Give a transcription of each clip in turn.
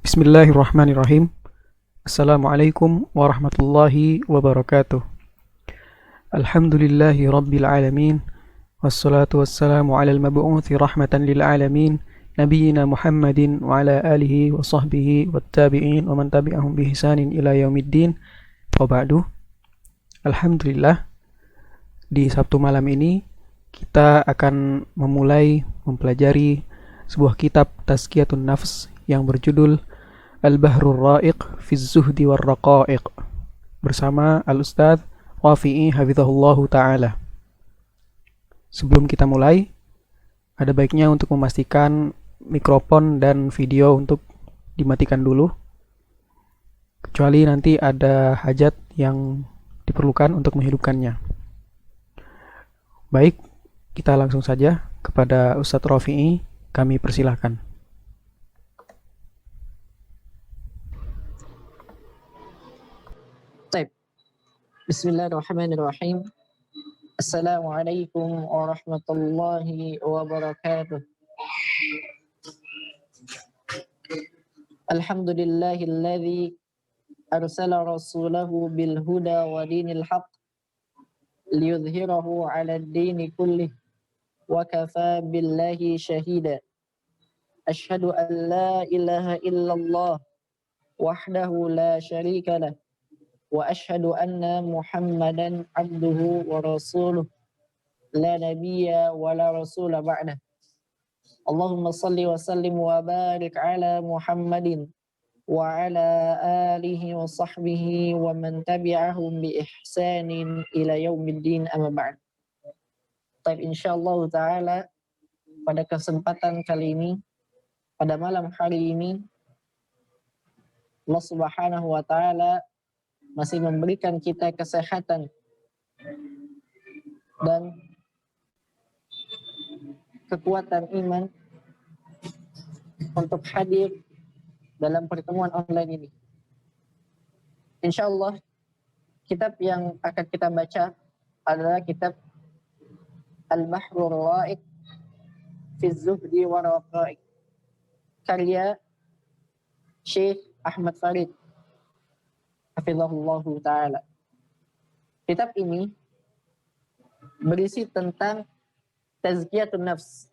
Bismillahirrahmanirrahim. Assalamualaikum warahmatullahi wabarakatuh. Alhamdulillahi rabbil alamin. Wassalatu wassalamu ala al-mab'uthi rahmatan lil alamin. Nabiyyina Muhammadin wa ala alihi wa sahbihi wa tabi'in wa man tabi'ahum bi ihsanin ila yaumiddin. Wa ba'du. Alhamdulillah, di Sabtu malam ini kita akan memulai mempelajari sebuah kitab Tazkiyatun Nafs yang berjudul Al-Bahrul Ra'iq fi Zuhdi war Raqa'iq bersama Al-Ustadz Wafi'i Hafizahullahu Ta'ala. Sebelum kita mulai, ada baiknya untuk memastikan mikrofon dan video untuk dimatikan dulu, kecuali nanti ada hajat yang diperlukan untuk menghidupkannya. Baik, kita langsung saja kepada Ustadz Rafi'i, kami persilahkan. Bismillahirrahmanirrahim. Assalamualaikum warahmatullahi wabarakatuh. Alhamdulillahilladzi arsala rasulahu bil huda wa dinil haqq liyudhhirahu 'ala ad-dini kullih wa kafa billahi shahida. Asyhadu an la ilaha illallah wahdahu la syarika lah wa asyhadu anna Muhammadan abduhu wa rasuluh la nabiyya wa la rasula ba'dah. Allahumma salli wa sallim wa barik ala Muhammadin wa ala alihi wa sahbihi wa man tabi'ahum bi ihsanin ila yaumiddin, amma ba'd. Baik, insyaallah taala pada kesempatan kali ini, pada malam hari ini, Allah Subhanahu wa taala masih memberikan kita kesehatan dan kekuatan iman untuk hadir dalam pertemuan online ini. Insya Allah, kitab yang akan kita baca adalah kitab Al-Bahrul Ra'iq fi Zuhdi wa Raqa'iq, karya Syekh Ahmad Farid hafizahullahu ta'ala. Kitab ini berisi tentang tazkiyatun nafs,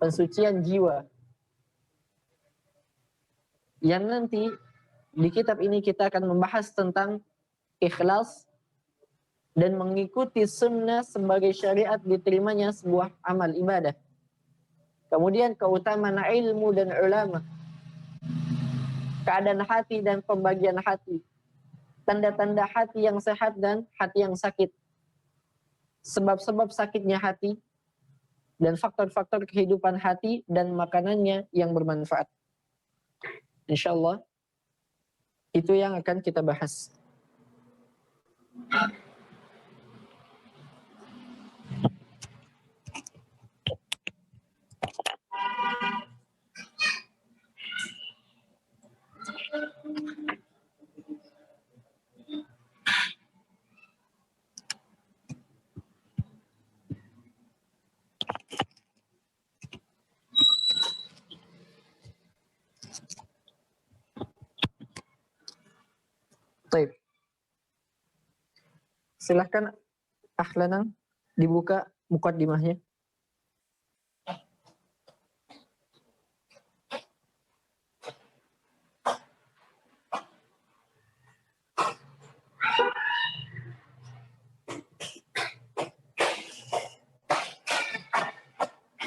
pensucian jiwa, yang nanti di kitab ini kita akan membahas tentang ikhlas dan mengikuti sunnah sebagai syariat diterimanya sebuah amal ibadah. Kemudian keutamaan ilmu dan ulama, keadaan hati dan pembagian hati, tanda-tanda hati yang sehat dan hati yang sakit, sebab-sebab sakitnya hati, dan faktor-faktor kehidupan hati dan makanannya yang bermanfaat. Insyaallah itu yang akan kita bahas. Baik. Silahkan Akhlana dibuka muqaddimahnya.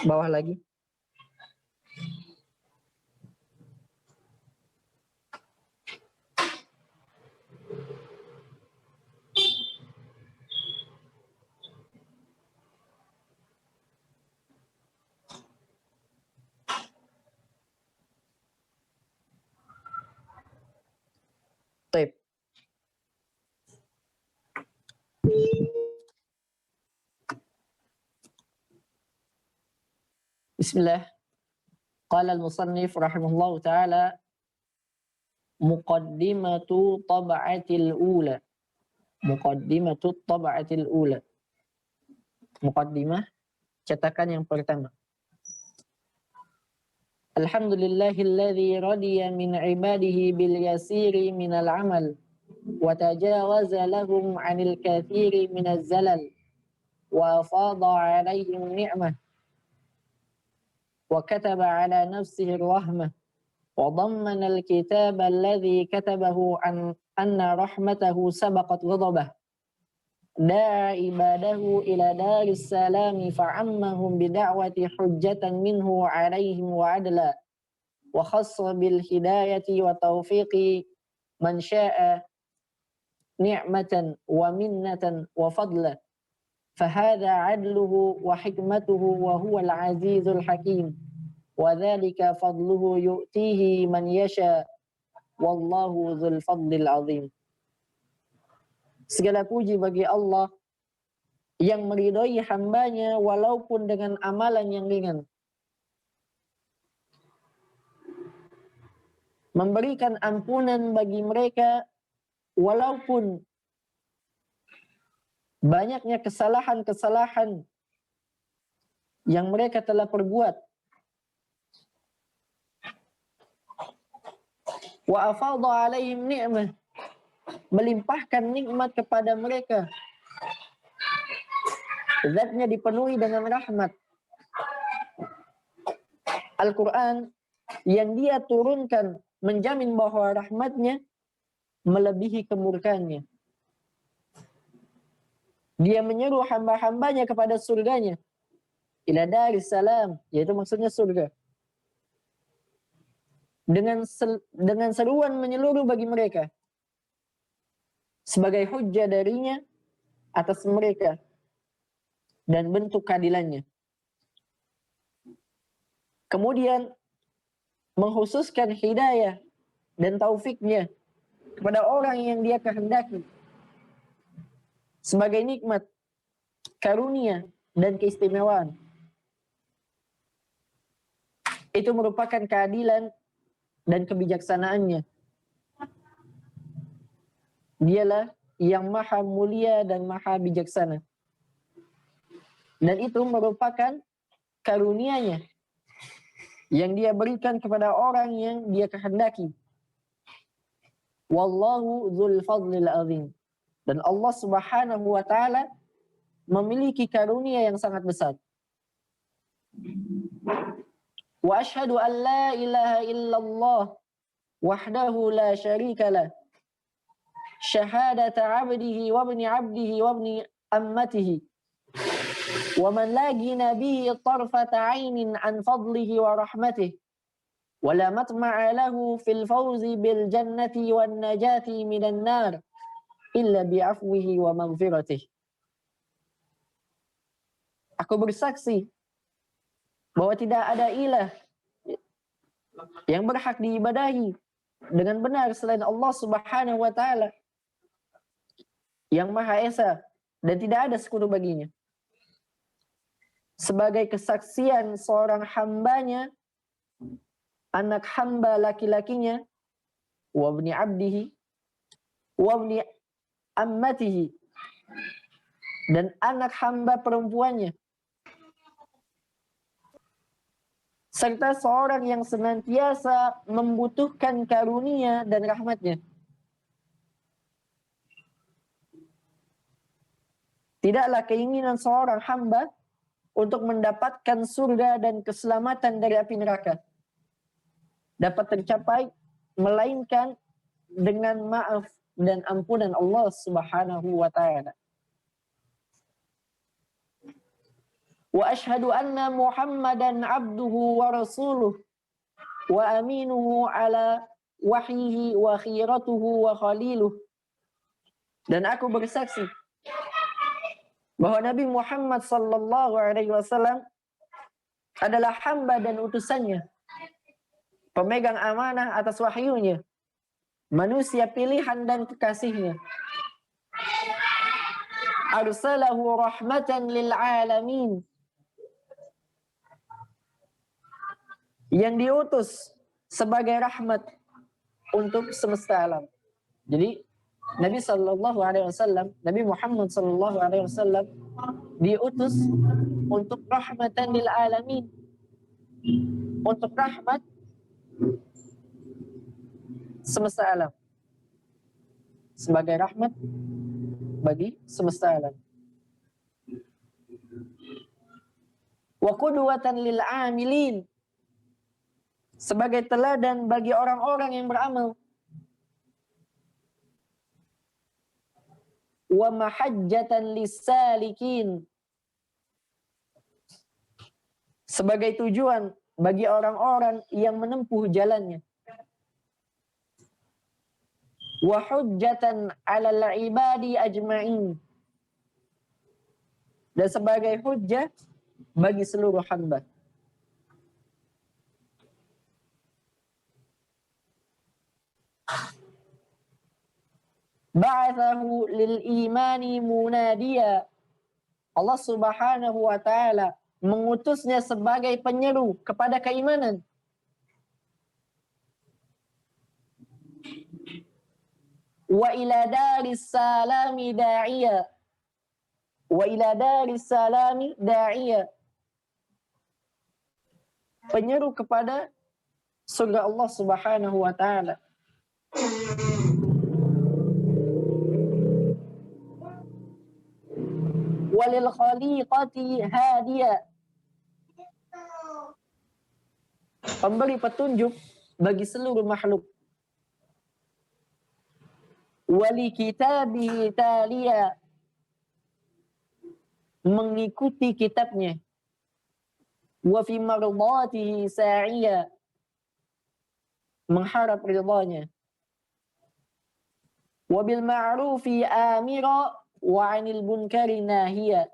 Bawah lagi. Baik. Bismillah. Qala al-musannif rahimahullahu ta'ala muqaddimatu tab'atil ula. Muqaddimatu tab'atil ula. Muqaddimah, cetakan yang pertama. Alhamdulillahilladzi radiya min ibadihi bil yasiri minal amal wa tajawaza lahum 'anil katsiri minaz zalal wa afada 'alaihim ni'mah wa kataba 'ala nafsihi rahmah wa dhammana al-kitaba alladzi katabahu anna rahmatahu sabaqat ghadabah da'a ibadahu ila daris salami fa'ammahum bida'wati hujjatan minhu 'alaihim wa 'adla wa khassa bil hidayati wa taufiqi man sya'a ni'matan wa minnatan wa fadla fahadha 'adluhu wa hikmatuhu wa huwal 'azizul hakim wa dzalika fadluhu yu'tihi man yasha wallahu dzul fadlil 'azim. Segala puji bagi Allah yang meridhoi hambanya walaupun dengan amalan yang ringan. Memberikan ampunan bagi mereka walaupun banyaknya kesalahan-kesalahan yang mereka telah perbuat. Wa afadha alaihim ni'mah, melimpahkan nikmat kepada mereka. Zatnya dipenuhi dengan rahmat. Al-Quran yang dia turunkan menjamin bahwa rahmatnya melebihi kemurkannya. Dia menyeru hamba-hambanya kepada surganya. Ila daris salam, yaitu maksudnya surga. Dengan seruan menyeluruh bagi mereka. Sebagai hujjah darinya atas mereka. Dan bentuk keadilannya. Kemudian menghususkan hidayah dan taufiknya kepada orang yang dia kehendaki. Sebagai nikmat, karunia, dan keistimewaan. Itu merupakan keadilan dan kebijaksanaannya. Dialah yang maha mulia dan maha bijaksana. Dan itu merupakan karunia-Nya yang dia berikan kepada orang yang dia kehendaki. Wallahu dzul fadlil azim. Dan Allah Subhanahu wa taala memiliki karunia yang sangat besar. Wa asyhadu an la ilaha illallah wahdahu la syarika lah. Syahadata 'abdihi wa ibni 'abdihi wa ibni ammatihi. Wa man la ghina bihi tarfata 'ainin an fadlihi wa rahmatihi. Wa la matma'a lahu fil fawzi bil jannati wan najati minan nar illa bi'afwihi wa maghfiratih. Aku bersaksi bahwa tidak ada ilah yang berhak diibadahi dengan benar selain Allah Subhanahu wa taala yang Maha Esa dan tidak ada sekutu baginya. Sebagai kesaksian seorang hambanya, anak hamba laki-lakinya, wa ibni abdihi, wa ibni ammatihi, dan anak hamba perempuannya, serta seorang yang senantiasa membutuhkan karunia dan rahmatnya. Tidaklah keinginan seorang hamba untuk mendapatkan surga dan keselamatan dari api neraka dapat tercapai melainkan dengan maaf dan ampunan Allah Subhanahu wa taala. Wa asyhadu anna Muhammadan abduhu wa rasuluh wa aminuhu ala wahyihi wa khiratuhu wa khaliluh. Dan aku bersaksi bahwa Nabi Muhammad sallallahu alaihi wasallam adalah hamba dan utusannya, pemegang amanah atas wahyunya, manusia pilihan dan kekasihnya. Arsalahu rahmatan lil alamin, yang diutus sebagai rahmat untuk semesta alam. Jadi Nabi sallallahu alaihi wasallam, Nabi Muhammad sallallahu alaihi wasallam diutus untuk rahmatan lil alamin, untuk rahmat semesta alam, sebagai rahmat bagi semesta alam. Wa qudwatan lil amilin, sebagai teladan bagi orang-orang yang beramal. Wa mahajjatan lis-salikin, sebagai tujuan bagi orang-orang yang menempuh jalannya. Wa hujjatan 'alal ibadi ajma'in, dan sebagai hujjah bagi seluruh hamba. Ba'athahu lil imani munadiya, Allah Subhanahu wa ta'ala mengutusnya sebagai penyeru kepada keimanan. Wa ila daris salami da'iya, wa ila daris salami da'iya, penyeru kepada surga Allah Subhanahu wa ta'ala. Walil khaliqati hadiya, pemberi petunjuk bagi seluruh makhluk. Wali kitabihi taliya, mengikuti kitabnya. Wa fi mardatihi sa'iya, mengharap ridhanya. Wa bil ma'rufi amira wa 'anil munkari nahiya,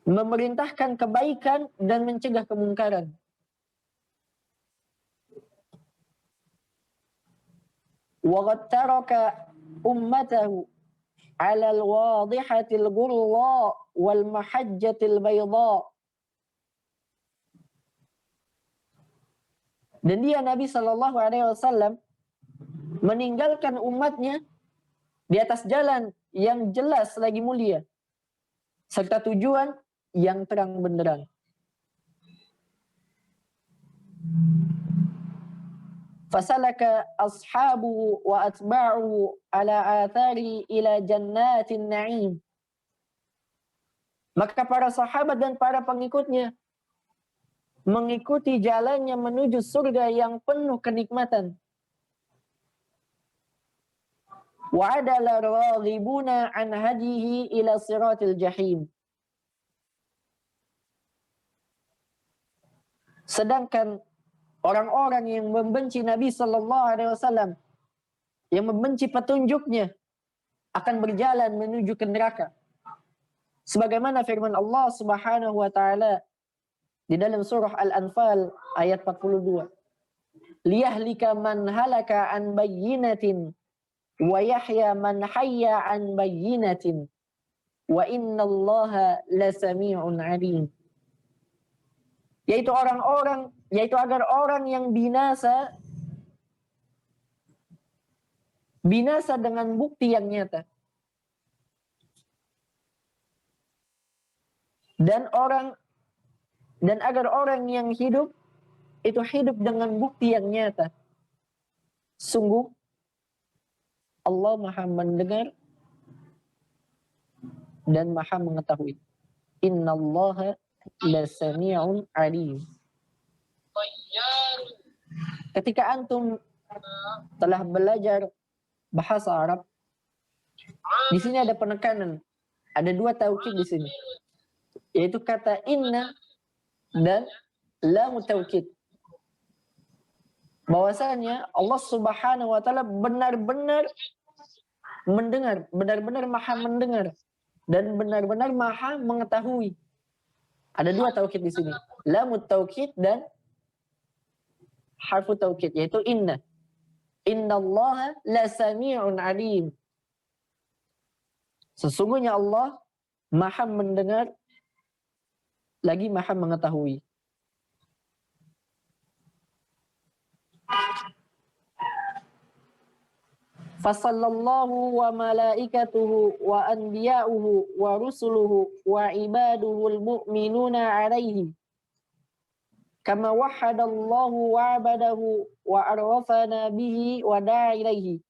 memerintahkan kebaikan dan mencegah kemungkaran. Wa qad taraka ummatahu 'ala al-wadihatil ghurra wal mahajjatil bayda, dan dia Nabi sallallahu alaihi wasallam meninggalkan umatnya di atas jalan yang jelas lagi mulia, serta tujuan yang terang benderang. Fasalaka ashabuhu wa atba'uhu ala athari ila jannatin na'im, maka para sahabat dan para pengikutnya mengikuti jalannya menuju surga yang penuh kenikmatan. Wa adala raghibuna an hadihi ila siratil jahim, sedangkan orang-orang yang membenci Nabi sallallahu alaihi wasallam, yang membenci petunjuknya, akan berjalan menuju ke neraka. Sebagaimana firman Allah Subhanahu wa taala di dalam surah Al-Anfal ayat 42. Liyahlika man halaka an bayyinatin wa yahya man hayya an bayyinatin wa innallaha lasami'un 'alim. Yaitu agar orang yang binasa dengan bukti yang nyata, dan agar orang yang hidup itu hidup dengan bukti yang nyata. Sungguh Allah Maha mendengar dan Maha mengetahui. Innallaha lasami'un 'alim. Ketika antum telah belajar bahasa Arab, di sini ada penekanan, ada dua taukid di sini, yaitu kata inna dan lam taukid. Bahwasanya Allah Subhanahu wa taala benar-benar mendengar, benar-benar Maha mendengar dan benar-benar Maha mengetahui. Ada dua taukid di sini, lam taukid dan harfu taukid, yaitu inna. Innallaha lasami'un 'alim. Sesungguhnya Allah Maha mendengar lagi Maha mengetahui. Fasallallahu wa malaikatuhu wa anbiya'uhu wa rusuluhu wa ibaduhul mu'minuna 'alaihi kama wahadallahu wa'abadahu wa arwafana bihi wa da'a ilaihi.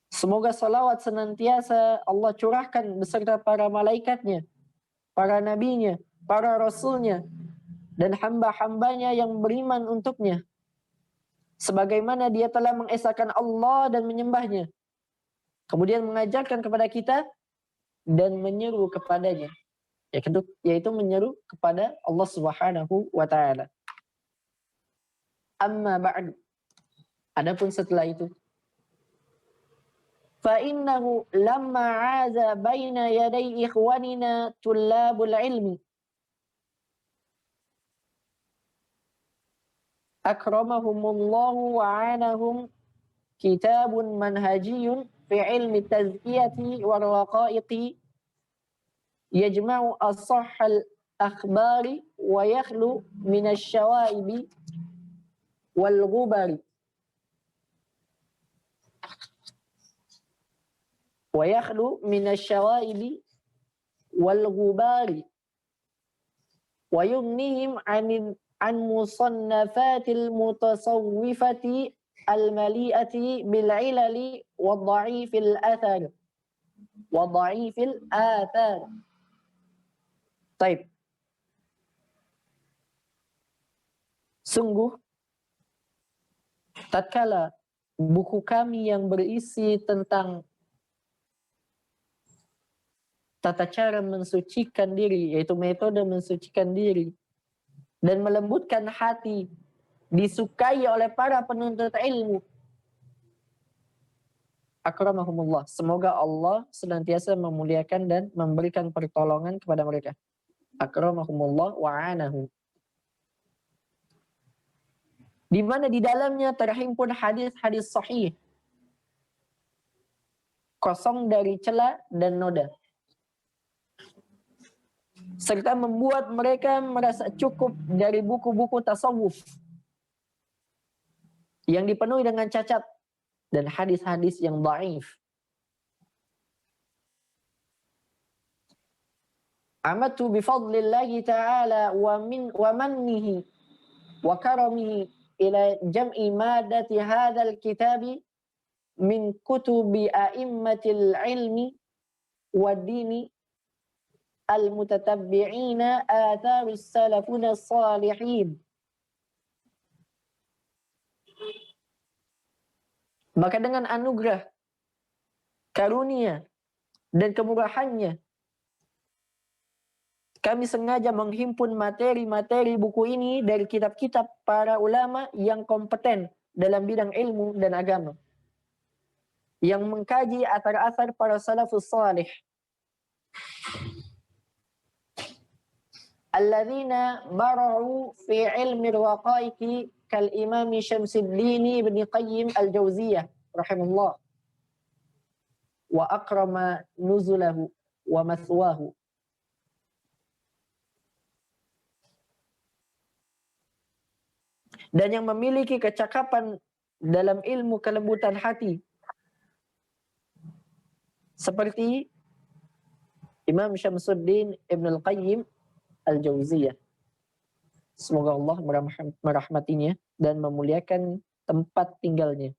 Semoga salawat senantiasa Allah curahkan beserta para malaikatnya, para nabinya, para rasulnya, dan hamba-hambanya yang beriman untuknya. Sebagaimana dia telah mengesahkan Allah dan menyembahnya. Kemudian mengajarkan kepada kita dan menyeru kepadanya. Yaitu menyeru kepada Allah Subhanahu wa ta'ala. Amma ba'du. Adapun setelah itu, فَإِنَّهُ لَمَّا عَازَ بَيْنَ يَدَيْ إِخْوَانِنَا طُلَّابُ الْعِلْمِ أَكْرَمَهُمُ اللَّهُ وَعَانَهُمْ كِتَابٌ مَنْهَجِيٌّ فِي عِلْمِ التَّزْكِيَةِ وَالرَّقَائِقِ يَجْمَعُ أَصَحَّ الْأَخْبَارِ وَيَخْلُو مِنَ الشَّوَائِبِ وَالْغُبَرِ ويخلو من الشوائب والغبار ويغنيهم عن مصنفات المتصوفة المليئة بالعلل والضعيف الآثار. طيب. Sungguh tatkala buku kami yang berisi tentang tata cara mensucikan diri, yaitu metode mensucikan diri dan melembutkan hati, disukai oleh para penuntut ilmu. Akramahumullah. Semoga Allah senantiasa memuliakan dan memberikan pertolongan kepada mereka. Akramahumullah wa'anahu. Di mana di dalamnya terhimpun hadis-hadis sahih, kosong dari celah dan noda, serta membuat mereka merasa cukup dari buku-buku tasawuf yang dipenuhi dengan cacat dan hadis-hadis yang dhaif. Amatu bifadlillahi ta'ala wa mannihi wa karamihi ila jam'i madati hadzal kitabi min kutubi a'immatil ilmi wa dini al-mutatabbi'ina atharus salafuna salihin. Maka dengan anugerah, karunia, dan kemurahannya, kami sengaja menghimpun materi-materi buku ini dari kitab-kitab para ulama yang kompeten dalam bidang ilmu dan agama, yang mengkaji athar-athar para salafus salih, alladzina bara'u fi ilmi al-waqaiqi kal imam Syamsuddin ibn Qayyim al-Jauziyah rahimahullah wa akrama nuzulahu wa mathwahu. Dan yang memiliki kecakapan dalam ilmu kelembutan hati seperti Imam Syamsuddin ibn al-Qayyim al-Jauziyah. Semoga Allah merahmatinya dan memuliakan tempat tinggalnya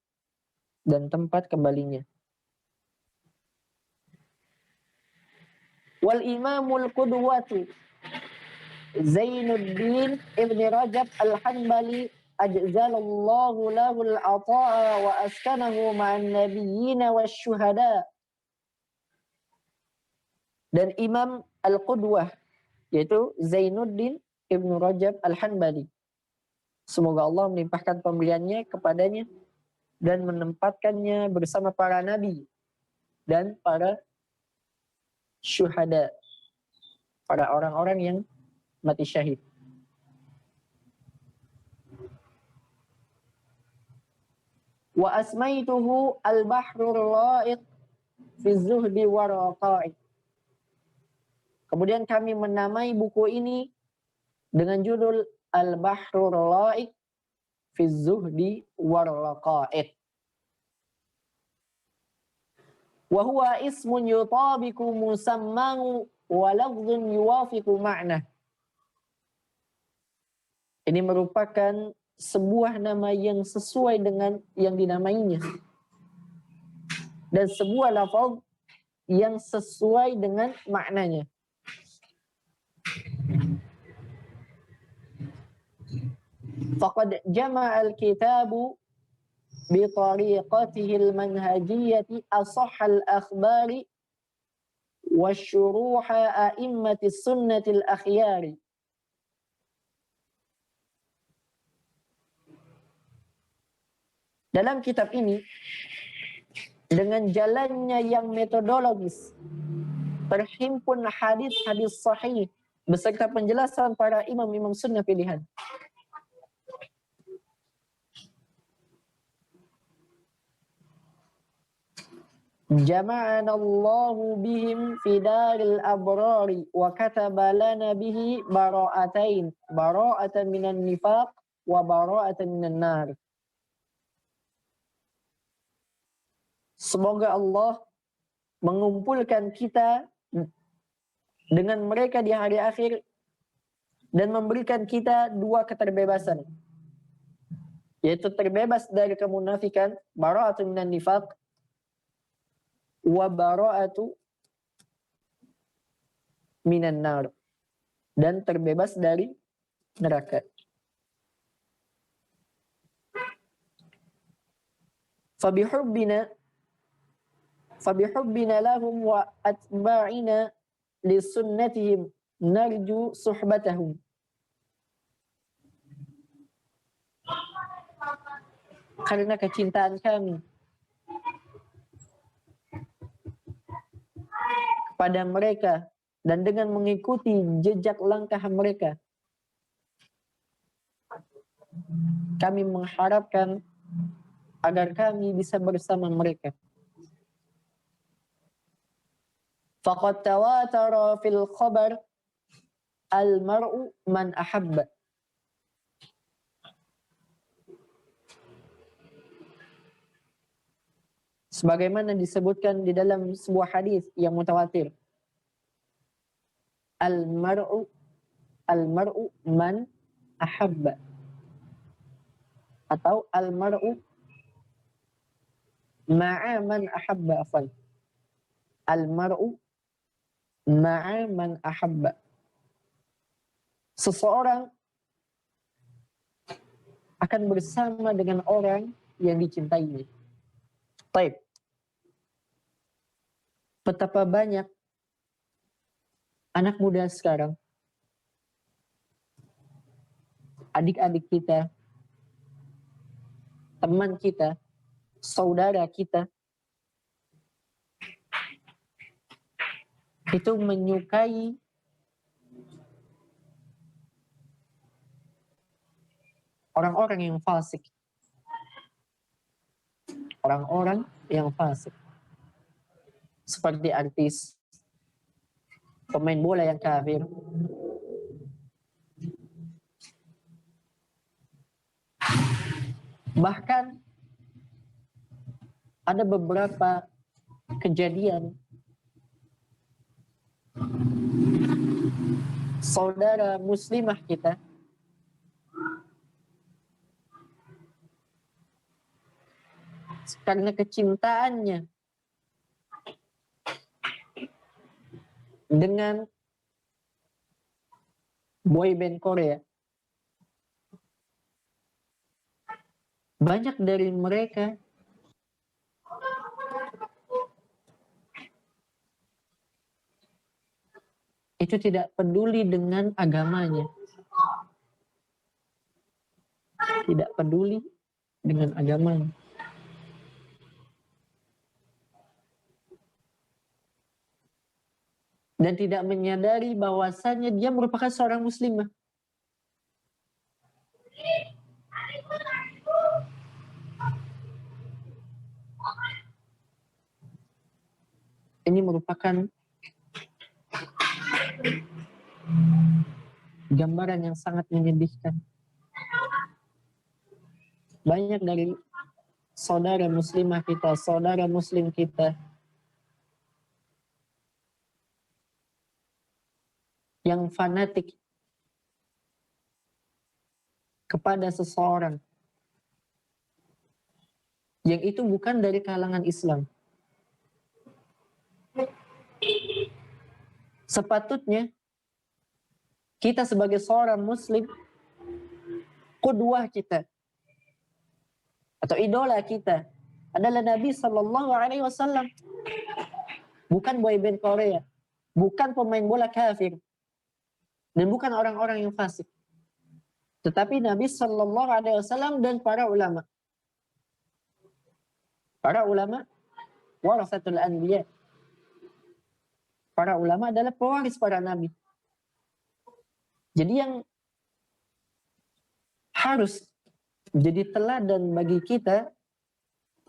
dan tempat kembalinya. Wal imamul qudwatu Zainuddin ibn Rajab al-Hanbali ajzalallahu lahu al-ata'a wa askanahu ma'an nabiyyina wasyuhada. Dan Imam al-Qudwah yaitu Zainuddin ibn Rajab al-Hanbali, semoga Allah melimpahkan pemberiannya kepadanya dan menempatkannya bersama para nabi dan para syuhada, para orang-orang yang mati syahid. Wa asmaituhu al-bahrul la'iq fi zuhdi wa raqa'i. Kemudian kami menamai buku ini dengan judul Al-Bahrul La'iq fi Zuhdi war Raqa'id. Wa huwa ismun yutabiqu musammahu wa lafdhun yuwafiqu ma'nah. Ini merupakan sebuah nama yang sesuai dengan yang dinamainya. Dan sebuah lafaz yang sesuai dengan maknanya. Faqad jama'al kitabu بطريقته المنهجية أصح الأخبار والشروح أئمة السنة الأخيار. Dalam kitab ini, dengan jalannya yang metodologis, terhimpun hadis-hadis sahih beserta penjelasan para imam-imam sunnah pilihan. Jama'ana Allahu bihim fi daril abrari wa kataba lana bihi bara'atain, bara'atan minan nifaq wa bara'atan minan nar. Semoga Allah mengumpulkan kita dengan mereka di hari akhir dan memberikan kita dua keterbebasan, yaitu terbebas dari kemunafikan, bara'atun minan nifaq, wa bara'atu minan nar, dan terbebas dari neraka. Fabihubbina lahum wa atba'ina li sunnatihim narju suhbatahum. Karena kecintaan kami kepada mereka dan dengan mengikuti jejak langkah mereka, kami mengharapkan agar kami bisa bersama mereka. Faqad tawatara fil khabar al-mar'u man ahabba. Sebagaimana disebutkan di dalam sebuah hadis yang mutawatir, al-mar'u man ahabba, atau al-mar'u ma'a man ahabba, afal. Al-mar'u ma'a man ahabba. Seseorang akan bersama dengan orang yang dicintainya. Baik. Betapa banyak anak muda sekarang, adik-adik kita, teman kita, saudara kita, itu menyukai orang-orang yang fasik. Orang-orang yang fasik. Seperti artis, pemain bola yang kafir. Bahkan ada beberapa kejadian saudara muslimah kita karena kecintaannya dengan boyband Korea, banyak dari mereka itu tidak peduli dengan agamanya, tidak peduli dengan agamanya. Dan tidak menyadari bahwasannya dia merupakan seorang muslimah. Ini merupakan gambaran yang sangat menyedihkan. Banyak dari saudara muslimah kita, saudara muslim kita yang fanatik kepada seseorang yang itu bukan dari kalangan Islam, sepatutnya kita sebagai seorang muslim, qudwah kita atau idola kita adalah Nabi Sallallahu Alaihi Wasallam, bukan boyband Korea, bukan pemain bola kafir, dan bukan orang-orang yang fasik, tetapi Nabi Sallallahu Alaihi Wasallam dan para ulama. Para ulama warasatul anbiya. Para ulama adalah pewaris para nabi. Jadi yang harus jadi teladan bagi kita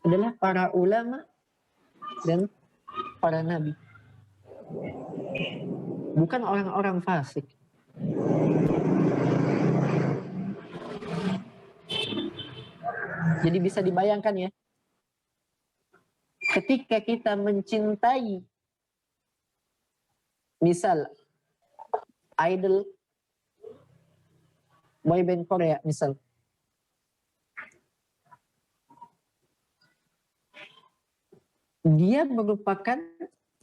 adalah para ulama dan para nabi, bukan orang-orang fasik. Jadi bisa dibayangkan ya, ketika kita mencintai misal idol boyband Korea misal, dia merupakan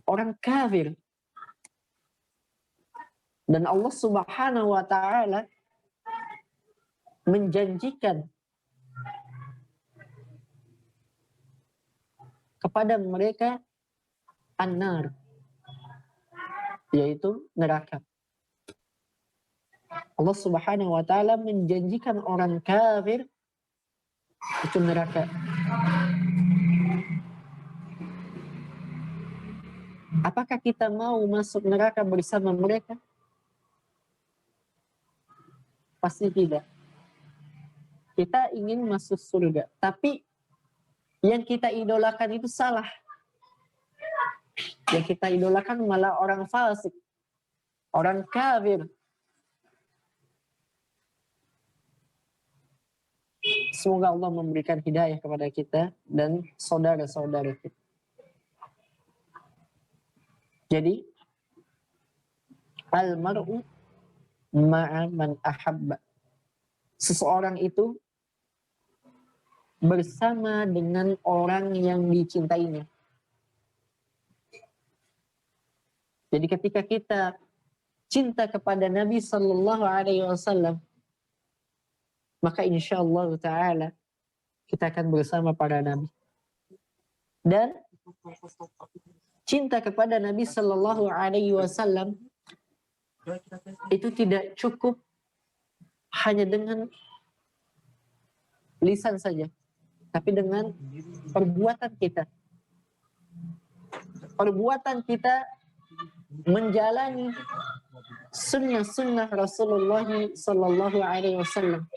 orang kafir, dan Allah Subhanahu wa Ta'ala menjanjikan kepada mereka an-nar, yaitu neraka. Allah Subhanahu wa Ta'ala menjanjikan orang kafir itu neraka. Apakah kita mau masuk neraka bersama mereka? Pasti tidak. Kita ingin masuk surga, tapi yang kita idolakan itu salah. Yang kita idolakan malah orang fasik, orang kafir. Semoga Allah memberikan hidayah kepada kita dan saudara-saudara kita. Jadi, al-mar'u ma'a man ahabba. Seseorang itu bersama dengan orang yang dicintainya. Jadi ketika kita cinta kepada Nabi Sallallahu Alaihi Wasallam, maka insya Allah Ta'ala kita akan bersama para Nabi. Dan cinta kepada Nabi Sallallahu Alaihi Wasallam itu tidak cukup hanya dengan lisan saja, tapi dengan perbuatan kita. Perbuatan kita menjalani sunnah-sunnah Rasulullah Sallallahu Alaihi Wasallam,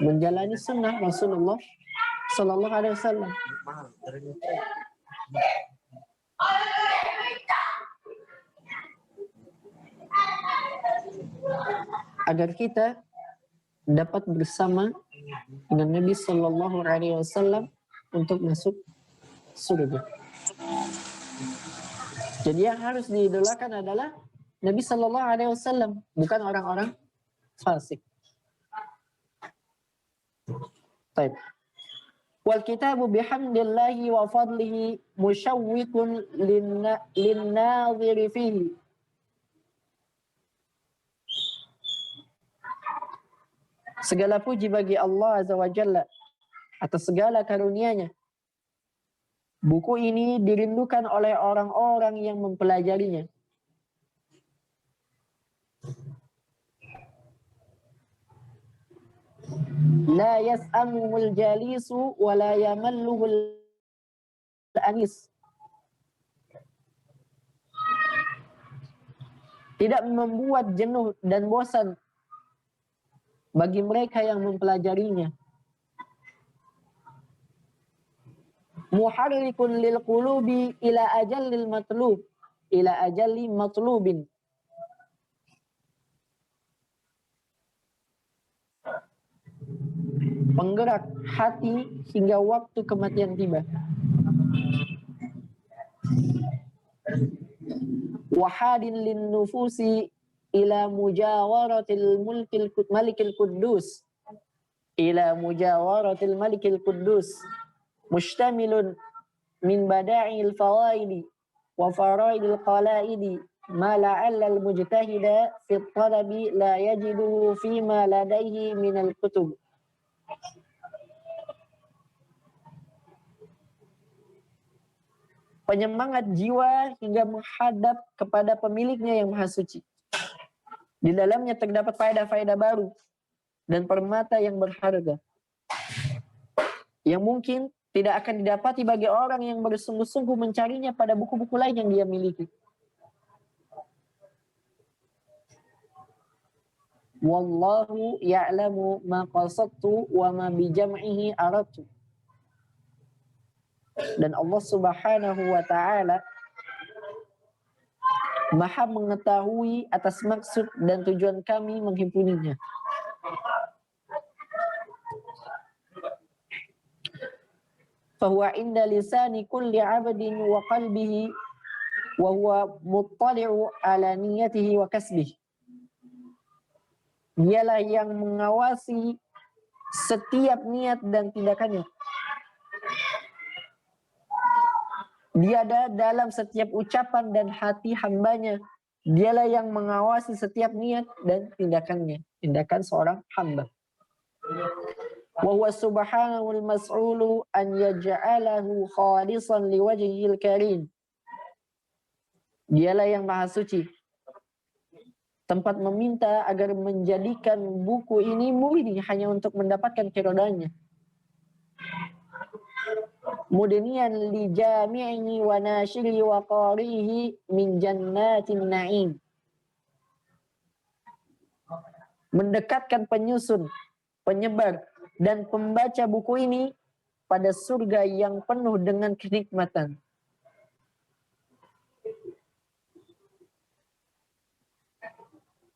menjalani sunnah Rasulullah Sallallahu Alaihi Wasallam. Agar kita dapat bersama dengan Nabi Sallallahu Alaihi Wasallam untuk masuk surga. Jadi yang harus diidolakan adalah Nabi Sallallahu Alaihi Wasallam, bukan orang-orang fasik. Baik. Wal kitabu bihamdillahi wa fadlihi musyawwikun lin-nadhiri fihi. Segala puji bagi Allah Azza wa Jalla atas segala karunia-Nya. Buku ini dirindukan oleh orang-orang yang mempelajarinya. La yas'amul jalisu wa la yamalluhul anis. Tidak membuat jenuh dan bosan bagi mereka yang mempelajarinya. Muharrikun lil qulubi ila ajallil matlub, ila ajalli matlubin. Penggerak hati hingga waktu kematian tiba. Wahadin lin nufusi ila mujawaratil malikil quddus, ila mujawaratil malikil quddus, mustamilun min bada'il fawaidi wa faraidil qalaidi ma la'alla al-mujtahida fi talabi la yajiduhu fima ladaihi minal kutub. Penyemangat jiwa hingga menghadap kepada pemiliknya yang maha suci. Di dalamnya terdapat faedah-faedah baru dan permata yang berharga, yang mungkin tidak akan didapati bagi orang yang bersungguh-sungguh mencarinya pada buku-buku lain yang dia miliki. Wallahu ya'lamu ma qasadtu wa ma bijam'ihi aradtu. Dan Allah Subhanahu wa ta'ala Maha mengetahui atas maksud dan tujuan kami menghimpuninya. Fahuwa inda lisani kulli abdin wa qalbihi wa huwa muttali'u ala niyatihi wa kasbihi. Dialah yang mengawasi setiap niat dan tindakannya. Dia ada dalam setiap ucapan dan hati hambanya. Dialah yang mengawasi setiap niat dan tindakannya, tindakan seorang hamba. Wa huwa subhanahu al-mas'ulu an yaj'alahu khalisan liwajhihil karim. Dialah yang maha suci, tempat meminta agar menjadikan buku ini murni hanya untuk mendapatkan keridhaannya. Mudniyan li jami'ihi wa nashiri wa qarihi min jannatin na'im. Mendekatkan penyusun, penyebar, dan pembaca buku ini pada surga yang penuh dengan kenikmatan.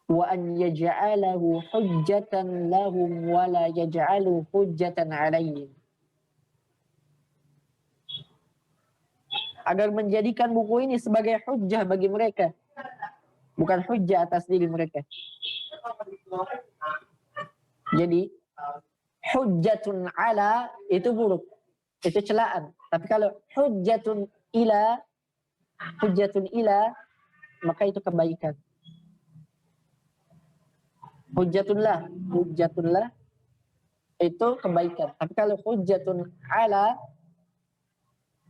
Wa an yaj'alahu hujjatan lahum wa la yaj'alu hujjatan 'alaihim. Agar menjadikan buku ini sebagai hujjah bagi mereka, bukan hujjah atas diri mereka. Jadi hujjatun ala itu buruk, itu celaan. Tapi kalau hujjatun ila maka itu kebaikan. Hujjatullah itu kebaikan. Tapi kalau hujjatun ala,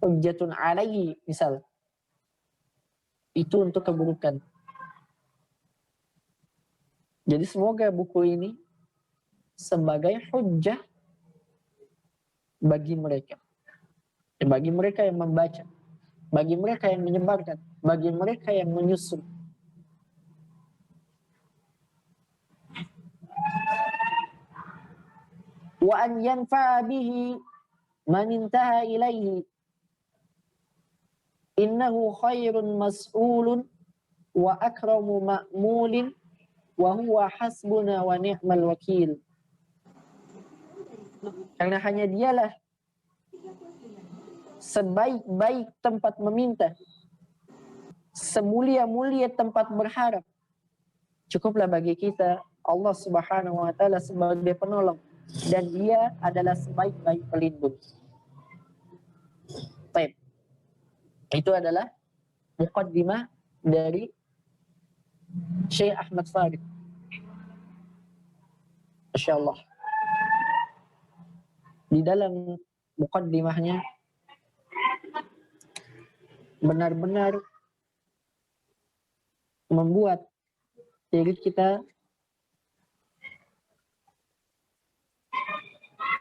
hujjatun alaihi misal, itu untuk keburukan. Jadi semoga buku ini sebagai hujjah bagi mereka yang membaca, bagi mereka yang menyebarkan, bagi mereka yang menyusun. Wa an yanfa'a bihi man intaha ilaihi innahu khairun mas'ulun wa akramu ma'mulin wa huwa hasbuna wa ni'mal wakil. Karena hanya dialah sebaik-baik tempat meminta, semulia-mulia tempat berharap. Cukuplah bagi kita Allah Subhanahu wa ta'ala sebagai penolong, dan dia adalah sebaik-baik pelindung. Baik. Itu adalah muqaddimah dari Syekh Ahmad Farid. Masyaallah. Di dalam muqaddimahnya benar-benar membuat diri kita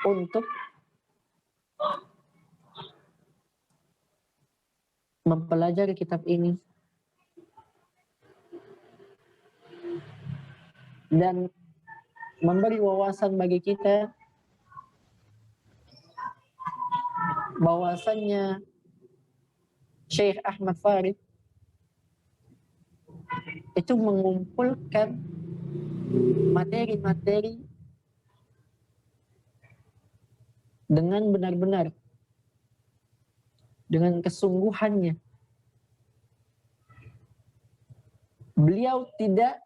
untuk mempelajari kitab ini dan memberi wawasan bagi kita bahwasannya Syekh Ahmad Farid itu mengumpulkan materi-materi dengan benar-benar, dengan kesungguhannya. Beliau tidak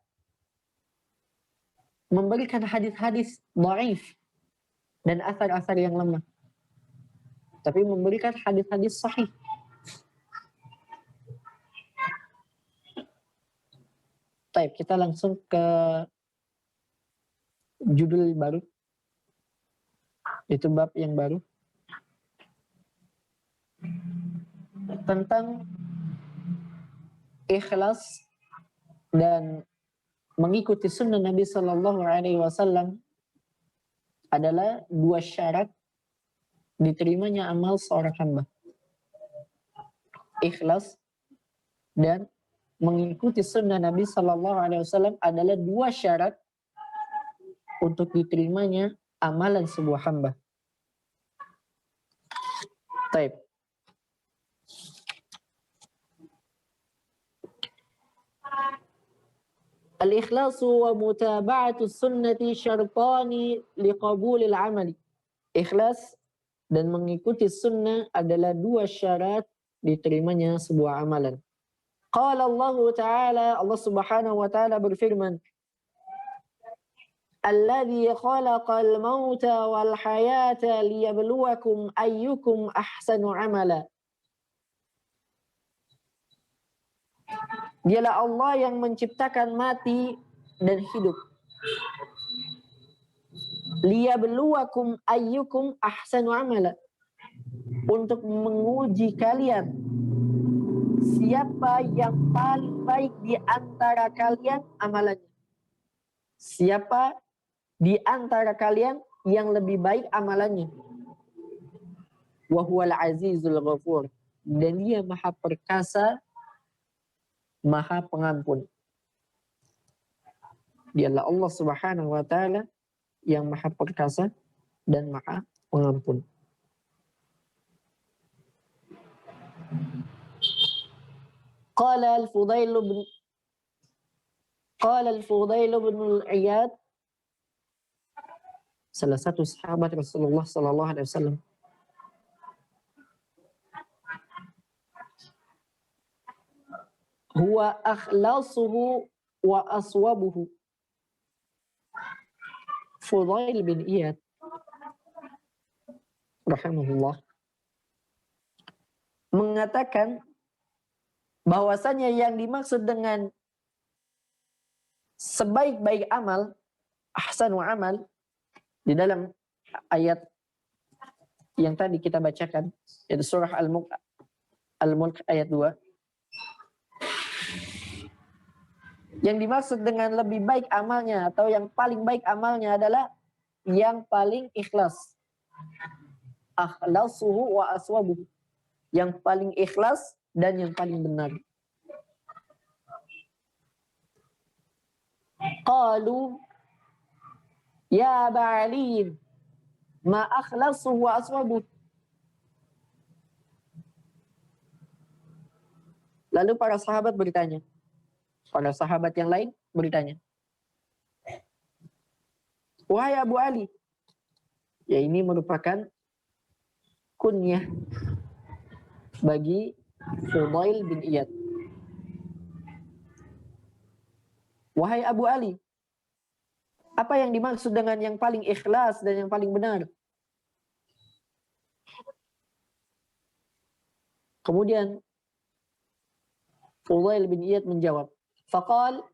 memberikan hadis-hadis dhaif dan asar-asar yang lemah, tapi memberikan hadis-hadis sahih. Baik, kita langsung ke judul baru, itu bab yang baru tentang ikhlas dan mengikuti sunnah Nabi Sallallahu Alaihi Wasallam adalah dua syarat diterimanya amal seorang hamba. Ikhlas dan mengikuti sunnah Nabi Sallallahu Alaihi Wasallam adalah dua syarat untuk diterimanya amalan sebuah hamba. Taib. Al-ikhlasu wa mutaba'atu sunnati syartani liqabulil amali. Ikhlas dan mengikuti sunnah adalah dua syarat diterimanya sebuah amalan. Qala Allah Ta'ala, Allah Subhanahu wa Ta'ala berfirman, Alladzi khalaqal mauta wal hayata liyabluwakum ayyukum ahsanu amala. Dialah Allah yang menciptakan mati dan hidup. Liyabluwakum ayyukum ahsanu amala. Untuk menguji kalian siapa yang paling baik di antara kalian amalannya. Siapa di antara kalian yang lebih baik amalannya. Wa huwal azizul ghafur. Dan dia maha perkasa, maha pengampun. Dialah Allah Subhanahu wa Ta'ala yang maha perkasa dan maha pengampun. Qala al-Fudail bin al-Iyad, salah satu sahabat Rasulullah sallallahu alaihi wasallam, huwa akhlasuhu wa aswabuhu. Fudail bin Iyad rahimahullah mengatakan bahwasanya yang dimaksud dengan sebaik-baik amal, ahsanu amal, di dalam ayat yang tadi kita bacakan, yaitu surah Al-Mulk ayat 2. Yang dimaksud dengan lebih baik amalnya atau yang paling baik amalnya adalah yang paling ikhlas. Akhlasuhu wa aswabuhu. Yang paling ikhlas dan yang paling benar. Qalu ya ba'ali ma akhlasuhu wa aswabuhu. Lalu para sahabat bertanya. Para sahabat yang lain bertanya, wahai Abu Ali, ya ini merupakan kunyah bagi Fudail bin Iyad. Wahai Abu Ali, apa yang dimaksud dengan yang paling ikhlas dan yang paling benar? Kemudian Fudail bin Iyad menjawab, faqal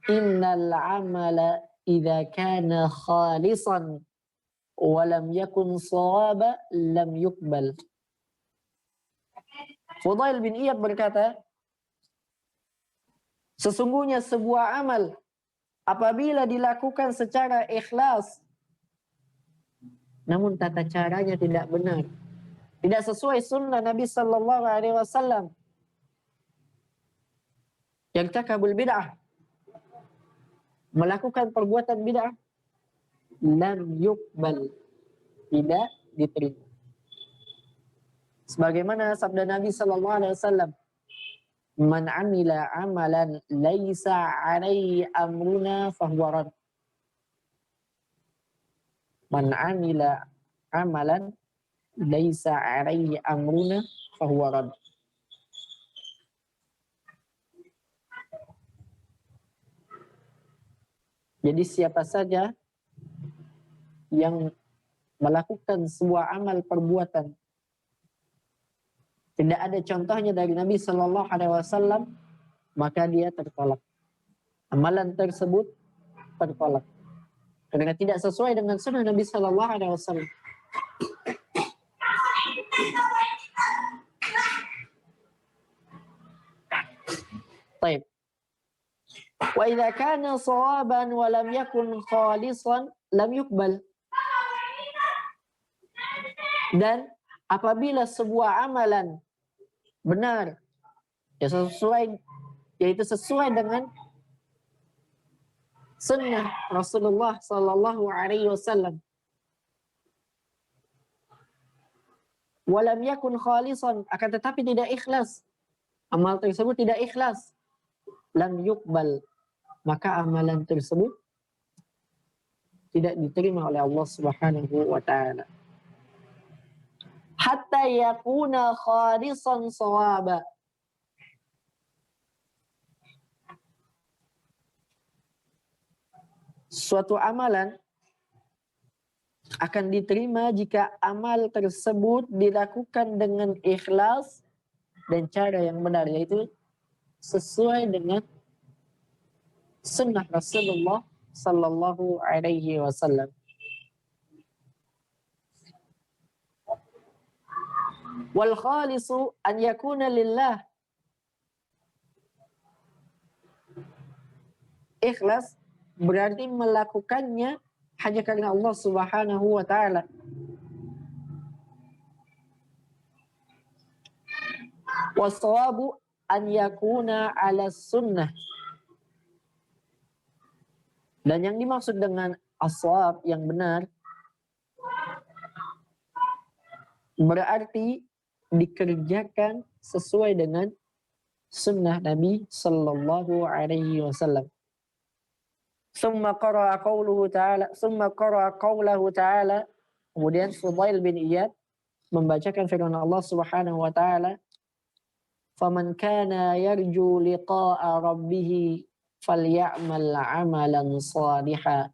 innal amala idza kana khalisan wa lam yakun shawaba lam yuqbal. Fudail bin Iyad berkata, sesungguhnya sebuah amal apabila dilakukan secara ikhlas namun tata caranya tidak benar, tidak sesuai sunnah Nabi sallallahu alaihi wasallam, yartakabul bid'ah, melakukan perbuatan bid'ah, lam yuqbal, tidak diterima. Sebagaimana sabda Nabi sallallahu alaihi wasallam, man amila amalan laisa alaihi amruna fahuwa rad. Man amila amalan laisa alaihi amruna fahuwa rad. Jadi siapa saja yang melakukan sebuah amal perbuatan tidak ada contohnya dari Nabi Shallallahu Alaihi Wasallam, maka dia tertolak. Amalan tersebut tertolak karena tidak sesuai dengan sunnah Nabi Shallallahu Alaihi Wasallam. Baik. Wa idza kana shawaban wa lam yakun khalisan lam yuqbal. Dan apabila sebuah amalan benar, yaitu sesuai dengan sunnah Rasulullah Sallallahu Alaihi Wasallam, walam yakun khalisan, akan tetapi tidak ikhlas, amal tersebut tidak ikhlas, lam yuqbal, maka amalan tersebut tidak diterima oleh Allah Subhanahu wa taala. Hatta yakuna khalisan shawaba. Suatu amalan akan diterima jika amal tersebut dilakukan dengan ikhlas dan cara yang benar, yaitu sesuai dengan sunnah Rasulullah Sallallahu Alaihi Wasallam. Wal khalisu an yakuna lillah. Ikhlas berarti melakukannya hanya karena Allah Subhanahu wa taala. Wassawabu an yakuna ala sunnah. Dan yang dimaksud dengan as-shawab yang benar berarti dikerjakan sesuai dengan sunnah Nabi Sallallahu Alaihi Wasallam. Summa qara'a qawlahu ta'ala, kemudian Fudail bin Iyad membacakan firman Allah Subhanahu wa taala, "Faman kana yarju liqa'a rabbih falyamal 'amalan shalihan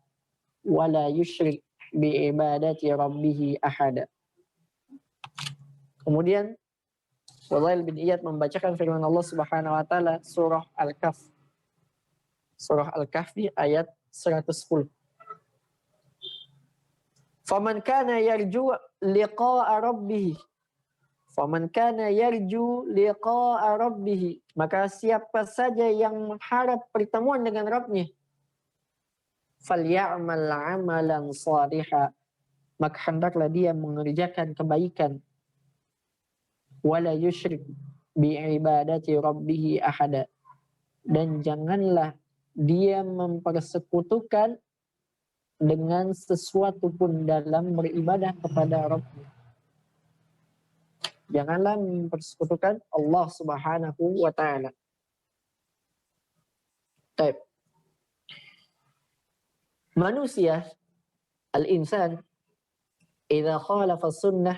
wa la yusyrik bi ibadati rabbih ahada." Kemudian Fudail bin Iyad membacakan firman Allah Subhanahu wa taala surah Al-Kahf. Surah Al-Kahfi ayat 110. Faman kana yarju liqa'a rabbih. Faman kana yarju liqa'a rabbih. Maka siapa saja yang mengharap pertemuan dengan Rabbnya, falya'mal 'amalan shalihan, maka hendaklah dia mengerjakan kebaikan, wala yusyrik bi ibadati rabbih ahada, dan janganlah dia mempersekutukan dengan sesuatu pun dalam beribadah kepada Rabbnya. Janganlah mempersekutukan Allah Subhanahu wa taala. Baik. Manusia, al-insan, idza khalafa sunnah,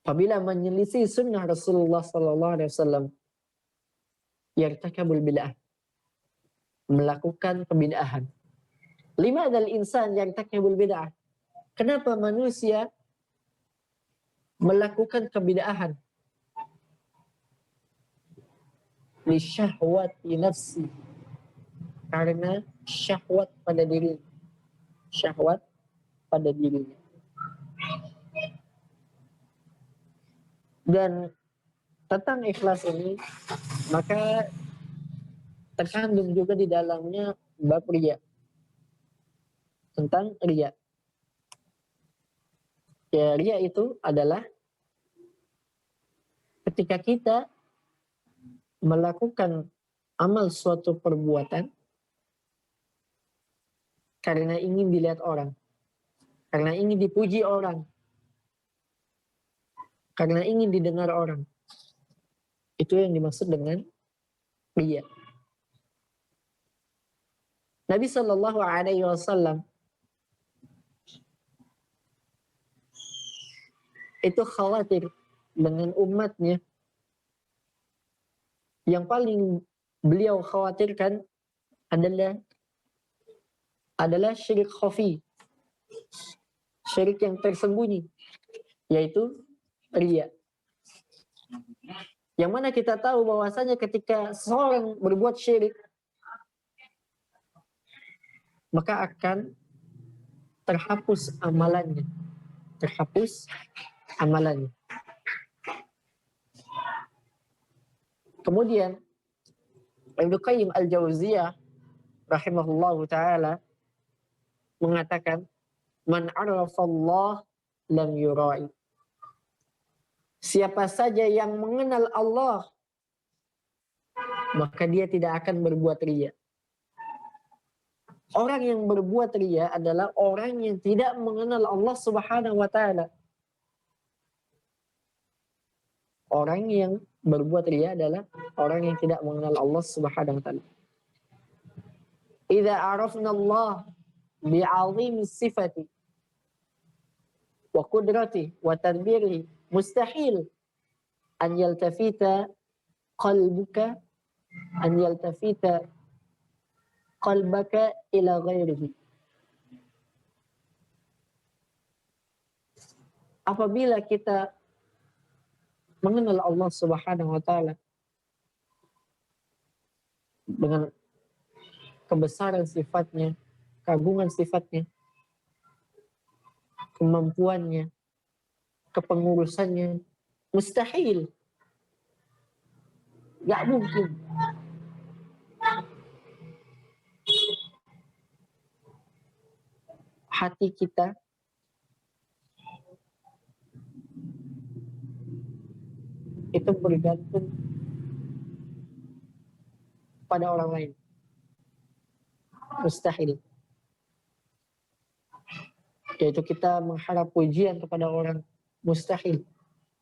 apabila menyelisih sunnah Rasulullah sallallahu alaihi wasallam, yartakabul bid'ah, melakukan kebid'ahan. Limadha al-insan yartakabul bid'ah? Kenapa manusia melakukan kebid'ahan? Li syahwati nafsi, karena syahwat pada diri. Syahwat pada dirinya. Dan tentang ikhlas ini, maka terkandung juga di dalamnya bab riya. Tentang riya. Ya, riya itu adalah ketika kita melakukan amal suatu perbuatan karena ingin dilihat orang, karena ingin dipuji orang, karena ingin didengar orang. Itu yang dimaksud dengan riya. Nabi Shallallahu Alaihi Wasallam itu khawatir dengan umatnya. Yang paling beliau khawatirkan adalah adalah syirik khafi, syirik yang tersembunyi, yaitu riya. Yang mana kita tahu bahwasanya ketika seorang berbuat syirik, maka akan terhapus amalannya. Terhapus amalannya. Kemudian Ibnu Qayyim Al-Jauziyah rahimahullahu taala mengatakan, man 'arafa Allah lam yura'i. Siapa saja yang mengenal Allah, maka dia tidak akan berbuat riya. Orang yang berbuat riya adalah orang yang tidak mengenal Allah Subhanahu wa taala. Orang yang berbuat riya adalah orang yang tidak mengenal Allah Subhanahu wa taala. Idza arafna Allah bi'azimi sifati wa qudrati wa tadbiri mustahil an yaltafita qalbuka qalbaka ila ghairihi. Apabila kita mengenal Allah Subhanahu wa taala dengan kebesaran sifatnya, keagungan sifatnya, kemampuannya, kepengurusannya, mustahil, gak mungkin hati kita itu bergantung pada orang lain. Mustahil. Yaitu kita mengharap pujian kepada orang, mustahil.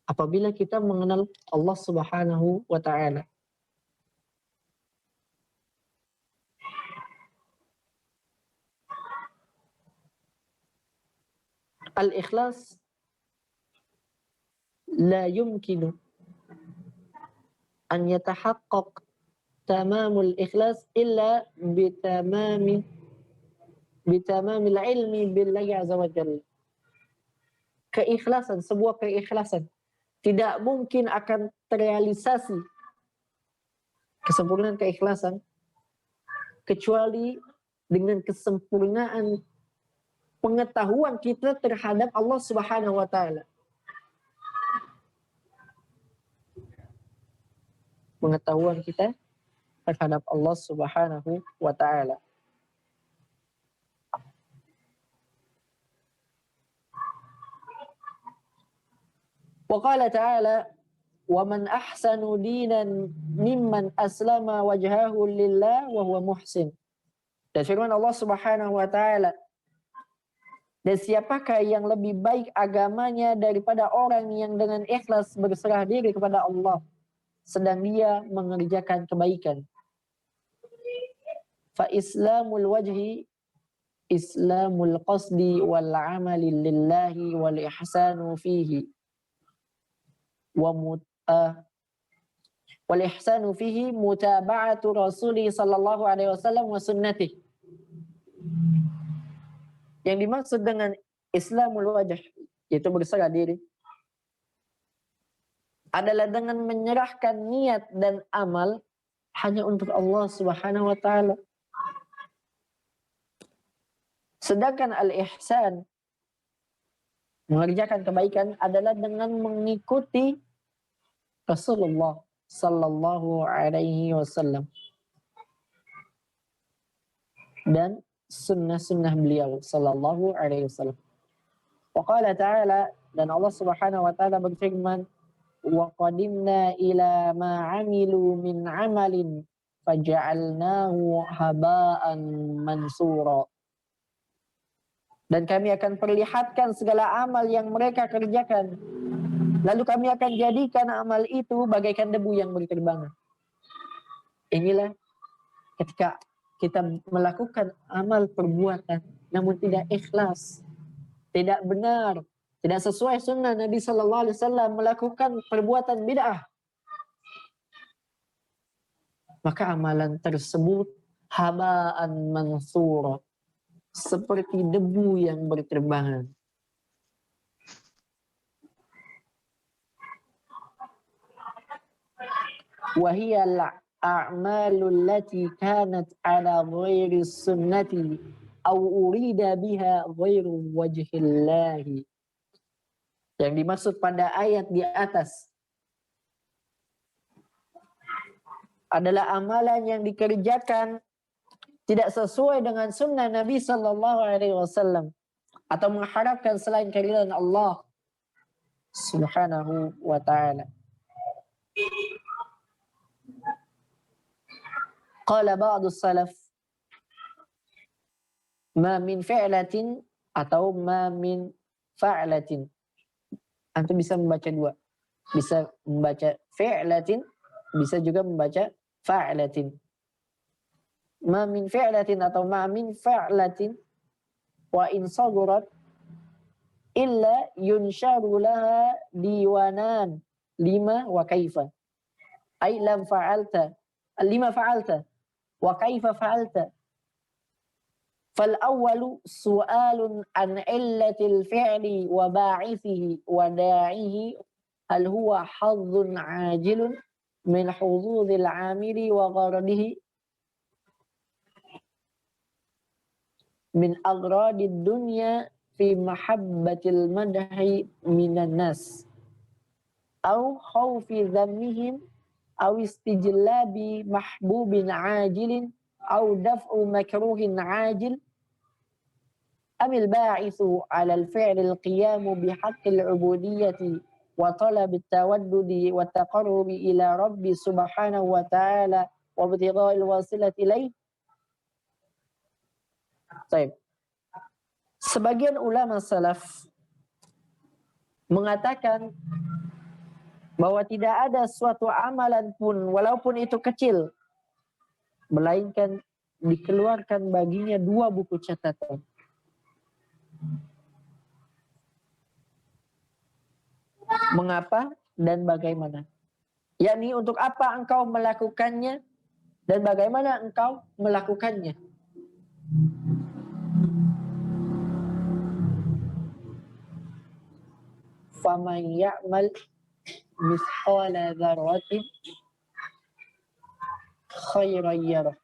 Apabila kita mengenal Allah Subhanahu wa taala. Al-ikhlas la yumkinu an yatahaqqaq tamamul ikhlas illa bitamamil ilmi billahi azza wa jalla. Keikhlasan, sebuah keikhlasan tidak mungkin akan terrealisasi, kesempurnaan keikhlasan, kecuali dengan kesempurnaan pengetahuan kita terhadap Allah Subhanahu wa taala. Pengetahuan kita terhadap Allah Subhanahu wa taala. Wa qala ta'ala, wa man ahsanu dinan mimman aslama wajhahu lillah wa huwa muhsin. Dan firman Allah Subhanahu wa taala, dan siapakah yang lebih baik agamanya daripada orang yang dengan ikhlas berserah diri kepada Allah sedang dia mengerjakan kebaikan. Fa islamul wajhi islamul qasdi wal amali lillahi wal ihsanu fihi wal ihsanu fihi mutaba'atu rasuli sallallahu alaihi wasallam wa sunnatih. Yang dimaksud dengan islamul wajh, yaitu berserah diri, adalah dengan menyerahkan niat dan amal hanya untuk Allah Subhanahu wa taala. Sedangkan al-ihsan, mengerjakan kebaikan, adalah dengan mengikuti Rasulullah sallallahu alaihi wasallam dan sunnah-sunnah beliau sallallahu alaihi wasallam. Wa qala ta'ala, dan Allah Subhanahu wa taala berfirman, wa qadimna ila ma 'amilu min 'amalin faja'alnahu haba'an mansura. Dan kami akan perlihatkan segala amal yang mereka kerjakan, lalu kami akan jadikan amal itu bagaikan debu yang berterbangan. Inilah ketika kita melakukan amal perbuatan namun tidak ikhlas, tidak benar, tidak sesuai sunnah Nabi Sallallahu Alaihi Wasallam, melakukan perbuatan bid'ah, maka amalan tersebut haba'an mansura, seperti debu yang berterbangan. Wahiyal a'malul lati kanat ala ghairi sunnati aw urida biha ghairu wajhillahi. Yang dimaksud pada ayat di atas adalah amalan yang dikerjakan tidak sesuai dengan sunnah Nabi Sallallahu Alaihi Wasallam atau mengharapkan selain keridhaan Allah Subhanahu wa Ta'ala. Qala ba'du salaf, ma min fi'latin atau ma min fa'latin. Antum bisa membaca dua. Bisa membaca fi'latin, bisa juga membaca fa'latin. Ma min fi'latin atau ma min fa'latin wa in sagurat illa yunsharu laha diwanan lima wa kaifa. Ay lam fa'alta, lima fa'alta wa kaifa fa'alta. Fal awwalu su'alun an illatil fi'li wa ba'ithihi wa da'ihi hal huwa hadzun 'ajilun min hududil 'amili wa gharadihi min agradid dunya fi mahabbatil madhi minan nas au khawfi dhammihim au istijlabi mahbubin 'ajilin au daf'u makruhin 'ajil amil ba'ithu 'ala al-fi'li al-qiyamu bihaqqil 'ubudiyyati wa talabi at-tawaddudi wa taqarrubi ila rabbi subhanahu wa ta'ala wa ibtigha'il wasilati ilaih. Baik. Sebagian ulama salaf mengatakan bahwa tidak ada suatu amalan pun walaupun itu kecil melainkan dikeluarkan baginya dua buku catatan. Mengapa dan bagaimana? Yakni untuk apa engkau melakukannya dan bagaimana engkau melakukannya. Faman ya'mal mithqala dzarratin khairan yarah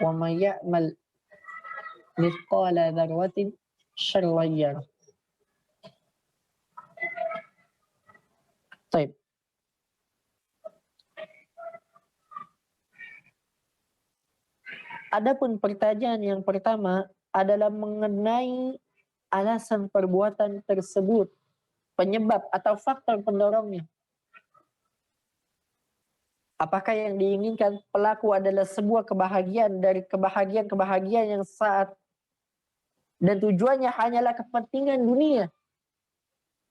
wa man ya'mal mithqala dzarratin syarran yarah. Baik. Adapun pertanyaan yang pertama adalah mengenai alasan perbuatan tersebut, penyebab atau faktor pendorongnya. Apakah yang diinginkan pelaku adalah sebuah kebahagiaan dari kebahagiaan yang saat dan tujuannya hanyalah kepentingan dunia,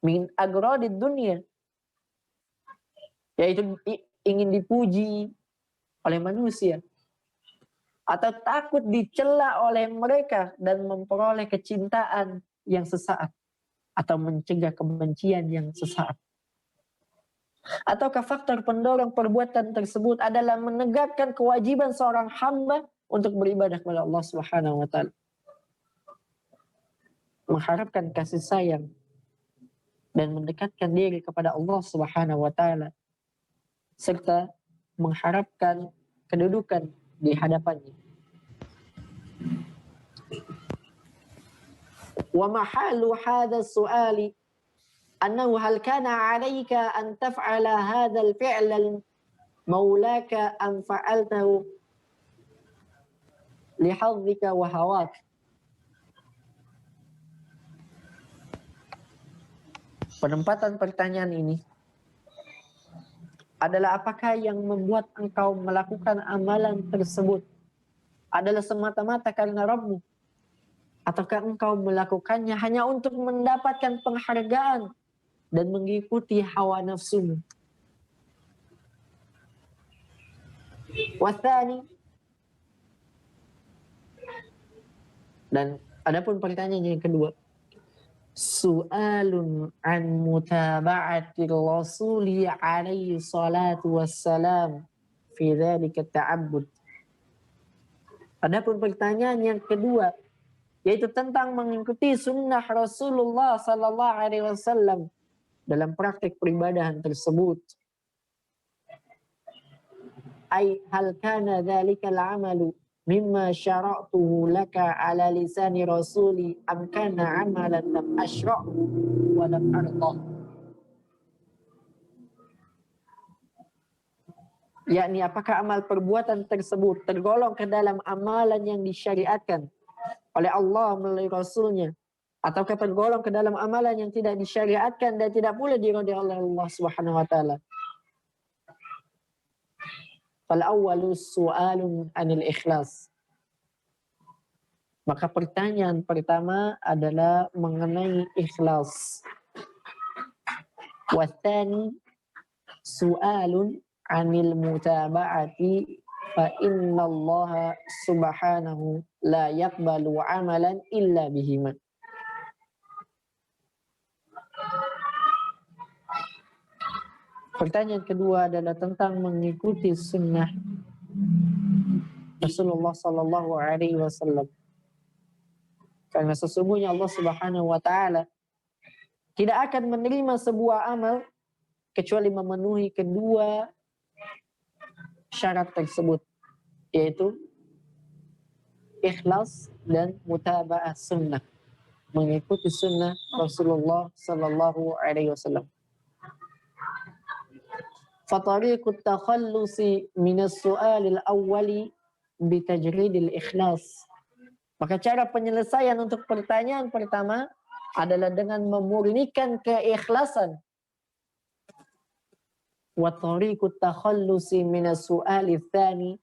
min agradid dunia, yaitu ingin dipuji oleh manusia, atau takut dicela oleh mereka dan memperoleh kecintaan yang sesaat atau mencegah kebencian yang sesaat. Ataukah faktor pendorong perbuatan tersebut adalah menegakkan kewajiban seorang hamba untuk beribadah kepada Allah Subhanahu wa Ta'ala, mengharapkan kasih sayang dan mendekatkan diri kepada Allah Subhanahu wa Ta'ala, serta mengharapkan kedudukan di hadapannya. Wa mahalu hadha su'ali annahu hal kana 'alayka an taf'ala hadha al-fi'la maulaka am fa'altahu li hadzika wa hawak. Penempatan pertanyaan ini adalah apakah yang membuat engkau melakukan amalan tersebut adalah semata-mata karena Rabbmu, ataukah engkau melakukannya hanya untuk mendapatkan penghargaan dan mengikuti hawa nafsumu. Wathani, dan adapun pertanyaan yang kedua, su'alun an mutaba'ati rasuli alaihi salatu wassalam fi dhalika ta'abbud. Adapun pertanyaan yang kedua, yaitu tentang mengikuti sunnah Rasulullah Sallallahu Alaihi Wasallam dalam praktik peribadahan tersebut. Ay hal kana dzalikal amalu mimma syara'tuhu laka ala lisani rasuli am kana amalan lam ashra'hu wa lam ardah. Yakni apakah amal perbuatan tersebut tergolong ke dalam amalan yang disyariatkan oleh Allah melalui Rasulnya, ataukah tergolong ke dalam amalan yang tidak disyariatkan dan tidak pula diridhai oleh Allah Subhanahu wa taala. Fal awwalu su'alun 'anil ikhlas. Maka pertanyaan pertama adalah mengenai ikhlas. Wa tsani su'alun 'anil mutaba'ati fa innallaha subhanahu la yaqbalu 'amalan illa bihima. Pertanyaan kedua adalah tentang mengikuti sunnah Rasulullah Sallallahu Alaihi Wasallam. Karena sesungguhnya Allah Subhanahu Wa Taala tidak akan menerima sebuah amal kecuali memenuhi kedua syarat tersebut, yaitu ikhlas dan mutaba'ah sunnah, mengikuti sunnah Rasulullah Sallallahu Alaihi Wasallam. Fatariqut takhallusi minas su'alil awwali bitajridil ikhlas. Maka cara penyelesaian untuk pertanyaan pertama adalah dengan memurnikan keikhlasan. Wa tariqut takhallusi minas su'alil tsani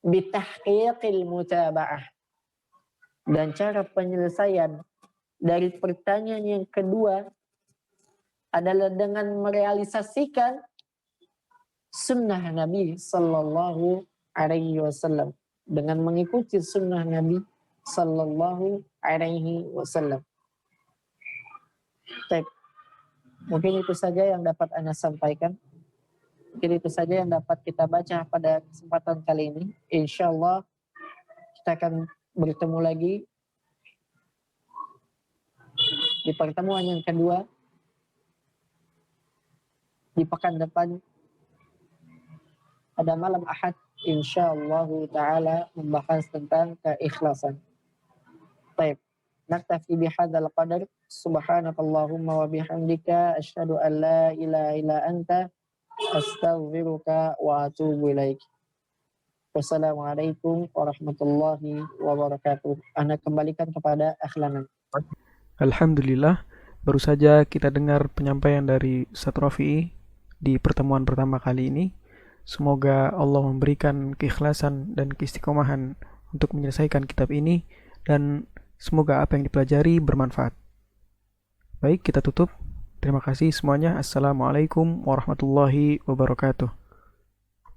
bitahqiqil mutaba'ah. Dan cara penyelesaian dari pertanyaan yang kedua adalah dengan merealisasikan sunnah Nabi Sallallahu Alaihi Wasallam, dengan mengikuti sunnah Nabi Sallallahu Alaihi Wasallam. Baik, mungkin itu saja yang dapat Anda sampaikan. Mungkin itu saja yang dapat kita baca pada kesempatan kali ini. Insya Allah kita akan bertemu lagi di pertemuan yang kedua di pekan depan pada malam Ahad, insyaallah taala membahas tentang keikhlasan. Baik, naktafi bihadzal qadar. Subhanakallahumma wa bihamdika asyhadu an la ilaha illa anta astaghfiruka wa atubu ilaik. Wassalamualaikum warahmatullahi wabarakatuh. Ana kembalikan kepada Akhlanan. Alhamdulillah, baru saja kita dengar penyampaian dari Ustaz Rafi'i di pertemuan pertama kali ini. Semoga Allah memberikan keikhlasan dan keistiqomahan untuk menyelesaikan kitab ini, dan semoga apa yang dipelajari bermanfaat. Baik, kita tutup. Terima kasih semuanya. Assalamualaikum warahmatullahi wabarakatuh.